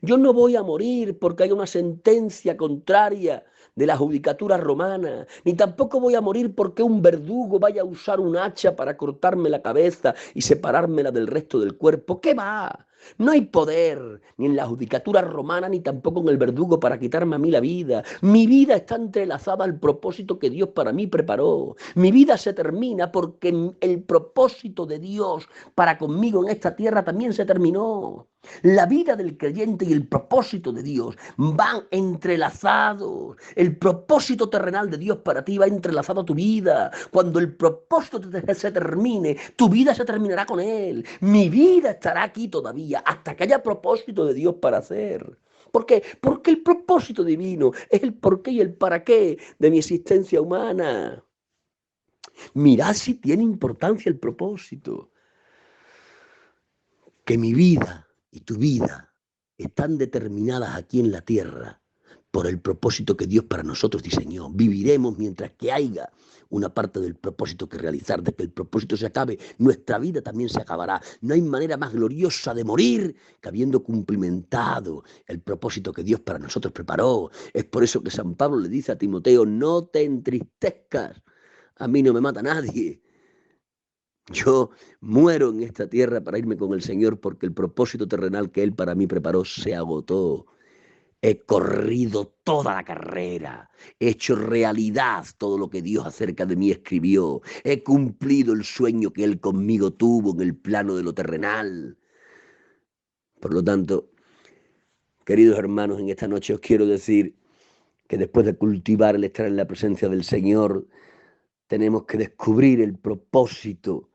yo no voy a morir porque hay una sentencia contraria de la judicatura romana, ni tampoco voy a morir porque un verdugo vaya a usar un hacha para cortarme la cabeza y separármela del resto del cuerpo. ¿Qué va? No hay poder ni en la judicatura romana ni tampoco en el verdugo para quitarme a mí la vida. Mi vida está entrelazada al propósito que Dios para mí preparó. Mi vida se termina porque el propósito de Dios para conmigo en esta tierra también se terminó. La vida del creyente y el propósito de Dios van entrelazados. El propósito terrenal de Dios para ti va entrelazado a tu vida. Cuando el propósito se termine, tu vida se terminará con él. Mi vida estará aquí todavía hasta que haya propósito de Dios para hacer. ¿Por qué? Porque el propósito divino es el porqué y el para qué de mi existencia humana. Mirad si tiene importancia el propósito. Que mi vida y tu vida están determinadas aquí en la tierra por el propósito que Dios para nosotros diseñó. Viviremos mientras que haya una parte del propósito que realizar. De que el propósito se acabe, nuestra vida también se acabará. No hay manera más gloriosa de morir que habiendo cumplimentado el propósito que Dios para nosotros preparó. Es por eso que San Pablo le dice a Timoteo: no te entristezcas, a mí no me mata nadie. Yo muero en esta tierra para irme con el Señor porque el propósito terrenal que Él para mí preparó se agotó. He corrido toda la carrera, he hecho realidad todo lo que Dios acerca de mí escribió, he cumplido el sueño que Él conmigo tuvo en el plano de lo terrenal. Por lo tanto, queridos hermanos, en esta noche os quiero decir que después de cultivar el estar en la presencia del Señor, tenemos que descubrir el propósito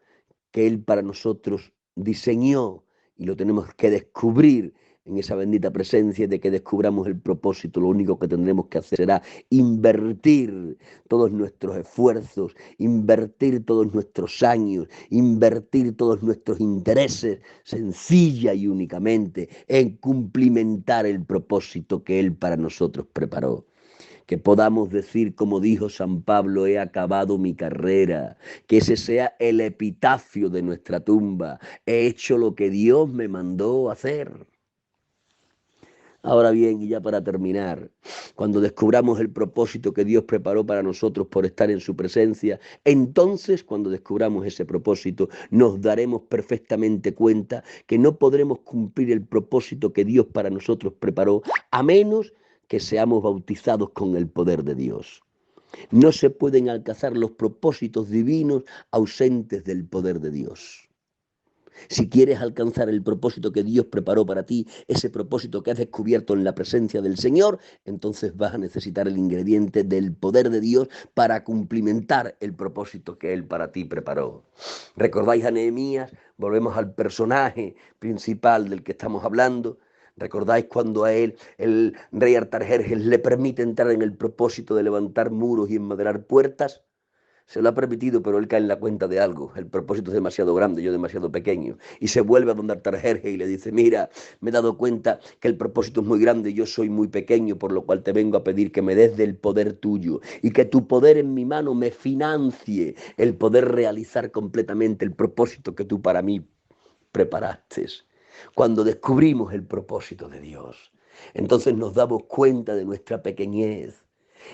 que Él para nosotros diseñó, y lo tenemos que descubrir en esa bendita presencia. De que descubramos el propósito, lo único que tendremos que hacer será invertir todos nuestros esfuerzos, invertir todos nuestros años, invertir todos nuestros intereses, sencilla y únicamente en cumplimentar el propósito que Él para nosotros preparó. Que podamos decir, como dijo San Pablo: he acabado mi carrera, que ese sea el epitafio de nuestra tumba: he hecho lo que Dios me mandó hacer. Ahora bien, y ya para terminar, cuando descubramos el propósito que Dios preparó para nosotros por estar en su presencia, entonces cuando descubramos ese propósito, nos daremos perfectamente cuenta que no podremos cumplir el propósito que Dios para nosotros preparó, a menos que seamos bautizados con el poder de Dios. No se pueden alcanzar los propósitos divinos ausentes del poder de Dios. Si quieres alcanzar el propósito que Dios preparó para ti, ese propósito que has descubierto en la presencia del Señor, entonces vas a necesitar el ingrediente del poder de Dios para cumplimentar el propósito que Él para ti preparó. ¿Recordáis a Nehemías? Volvemos al personaje principal del que estamos hablando. ¿Recordáis cuando a él el rey Artajerjes le permite entrar en el propósito de levantar muros y enmaderar puertas? Se lo ha permitido, pero él cae en la cuenta de algo. El propósito es demasiado grande, yo demasiado pequeño. Y se vuelve a donde Artajerjes y le dice: mira, me he dado cuenta que el propósito es muy grande y yo soy muy pequeño, por lo cual te vengo a pedir que me des del poder tuyo y que tu poder en mi mano me financie el poder realizar completamente el propósito que tú para mí preparaste. Cuando descubrimos el propósito de Dios, entonces nos damos cuenta de nuestra pequeñez.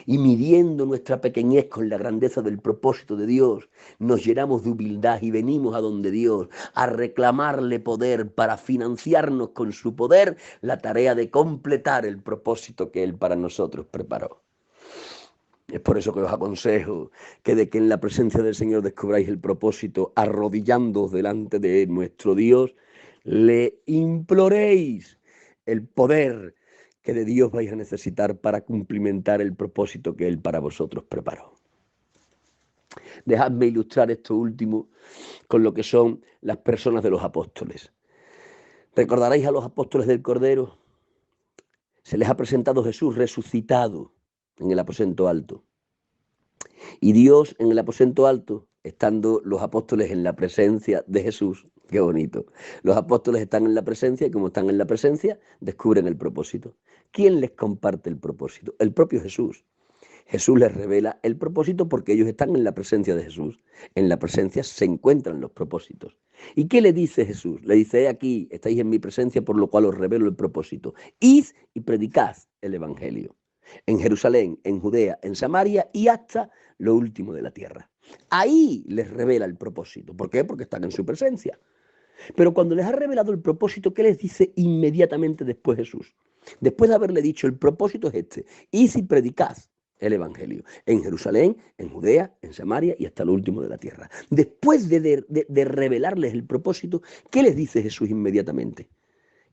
Y midiendo nuestra pequeñez con la grandeza del propósito de Dios, nos llenamos de humildad y venimos a donde Dios a reclamarle poder para financiarnos con su poder, la tarea de completar el propósito que Él para nosotros preparó. Es por eso que os aconsejo que de que en la presencia del Señor descubráis el propósito, arrodillándoos delante de nuestro Dios, le imploréis el poder que de Dios vais a necesitar para cumplimentar el propósito que Él para vosotros preparó. Dejadme ilustrar esto último con lo que son las personas de los apóstoles. ¿Recordaréis a los apóstoles del Cordero? Se les ha presentado Jesús resucitado en el aposento alto. Y Dios en el aposento alto, estando los apóstoles en la presencia de Jesús. Qué bonito. Los apóstoles están en la presencia y como están en la presencia, descubren el propósito. ¿Quién les comparte el propósito? El propio Jesús. Jesús les revela el propósito porque ellos están en la presencia de Jesús. En la presencia se encuentran los propósitos. ¿Y qué le dice Jesús? Le dice, aquí estáis en mi presencia, por lo cual os revelo el propósito. Id y predicad el evangelio. En Jerusalén, en Judea, en Samaria y hasta lo último de la tierra. Ahí les revela el propósito. ¿Por qué? Porque están en su presencia. Pero cuando les ha revelado el propósito, ¿qué les dice inmediatamente después Jesús? Después de haberle dicho, el propósito es este, id y predicad el evangelio en Jerusalén, en Judea, en Samaria y hasta lo último de la tierra. Después de revelarles el propósito, ¿qué les dice Jesús inmediatamente?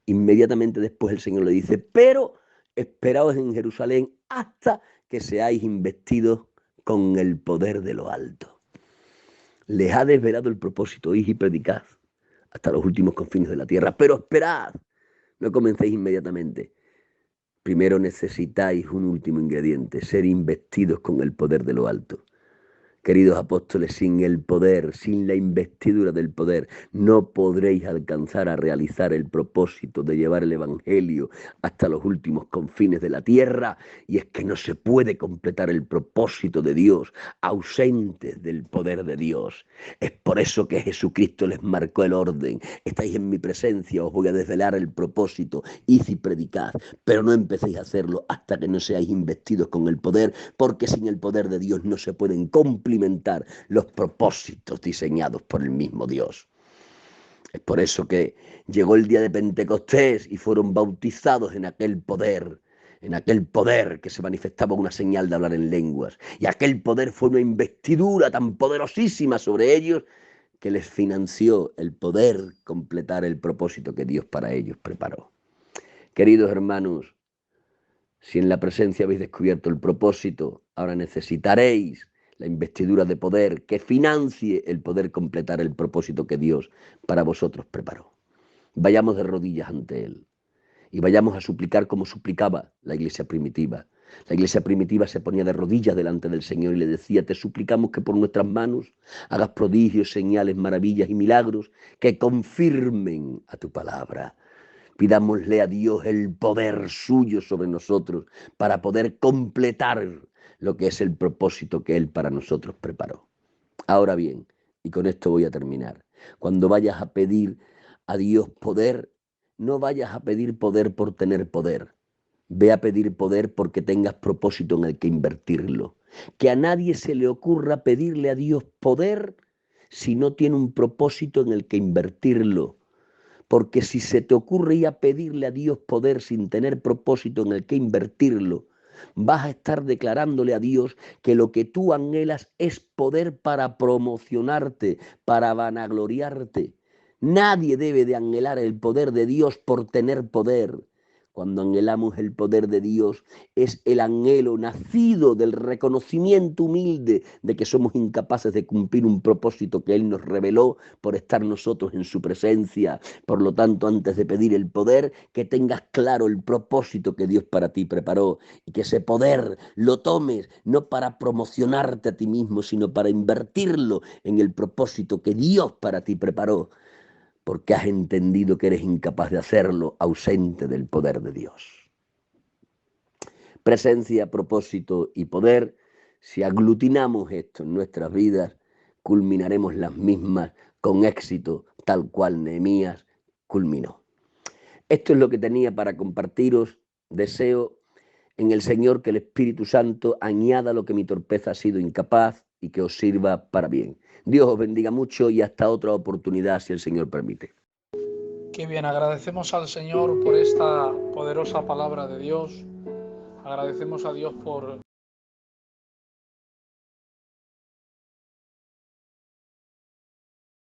Inmediatamente después el Señor le dice, pero esperaos en Jerusalén hasta que seáis investidos con el poder de lo alto. Les ha desvelado el propósito, id y predicad hasta los últimos confines de la tierra, pero esperad, no comencéis inmediatamente. Primero necesitáis un último ingrediente, ser investidos con el poder de lo alto. Queridos apóstoles, sin el poder, sin la investidura del poder, no podréis alcanzar a realizar el propósito de llevar el evangelio hasta los últimos confines de la tierra. Y es que no se puede completar el propósito de Dios ausentes del poder de Dios. Es por eso que Jesucristo les marcó el orden. Estáis en mi presencia, os voy a desvelar el propósito, id y predicad, pero no empecéis a hacerlo hasta que no seáis investidos con el poder, porque sin el poder de Dios no se pueden complementar los propósitos diseñados por el mismo Dios. Es por eso que llegó el día de Pentecostés y fueron bautizados en aquel poder que se manifestaba una señal de hablar en lenguas. Y aquel poder fue una investidura tan poderosísima sobre ellos que les financió el poder completar el propósito que Dios para ellos preparó. Queridos hermanos, si en la presencia habéis descubierto el propósito, ahora necesitaréis la investidura de poder que financie el poder completar el propósito que Dios para vosotros preparó. Vayamos de rodillas ante Él y vayamos a suplicar como suplicaba la iglesia primitiva. La iglesia primitiva se ponía de rodillas delante del Señor y le decía, te suplicamos que por nuestras manos hagas prodigios, señales, maravillas y milagros que confirmen a tu palabra. Pidámosle a Dios el poder suyo sobre nosotros para poder completar lo que es el propósito que Él para nosotros preparó. Ahora bien, y con esto voy a terminar, cuando vayas a pedir a Dios poder, no vayas a pedir poder por tener poder. Ve a pedir poder porque tengas propósito en el que invertirlo. Que a nadie se le ocurra pedirle a Dios poder si no tiene un propósito en el que invertirlo. Porque si se te ocurre ir a pedirle a Dios poder sin tener propósito en el que invertirlo, vas a estar declarándole a Dios que lo que tú anhelas es poder para promocionarte, para vanagloriarte. Nadie debe de anhelar el poder de Dios por tener poder. Cuando anhelamos el poder de Dios, es el anhelo nacido del reconocimiento humilde de que somos incapaces de cumplir un propósito que Él nos reveló por estar nosotros en su presencia. Por lo tanto, antes de pedir el poder, que tengas claro el propósito que Dios para ti preparó y que ese poder lo tomes no para promocionarte a ti mismo, sino para invertirlo en el propósito que Dios para ti preparó, porque has entendido que eres incapaz de hacerlo ausente del poder de Dios. Presencia, propósito y poder, si aglutinamos esto en nuestras vidas, culminaremos las mismas con éxito, tal cual Nehemías culminó. Esto es lo que tenía para compartiros. Deseo en el Señor que el Espíritu Santo añada lo que mi torpeza ha sido incapaz y que os sirva para bien. Dios os bendiga mucho y hasta otra oportunidad si el Señor permite. Qué bien, agradecemos al Señor por esta poderosa palabra de Dios. Agradecemos a Dios por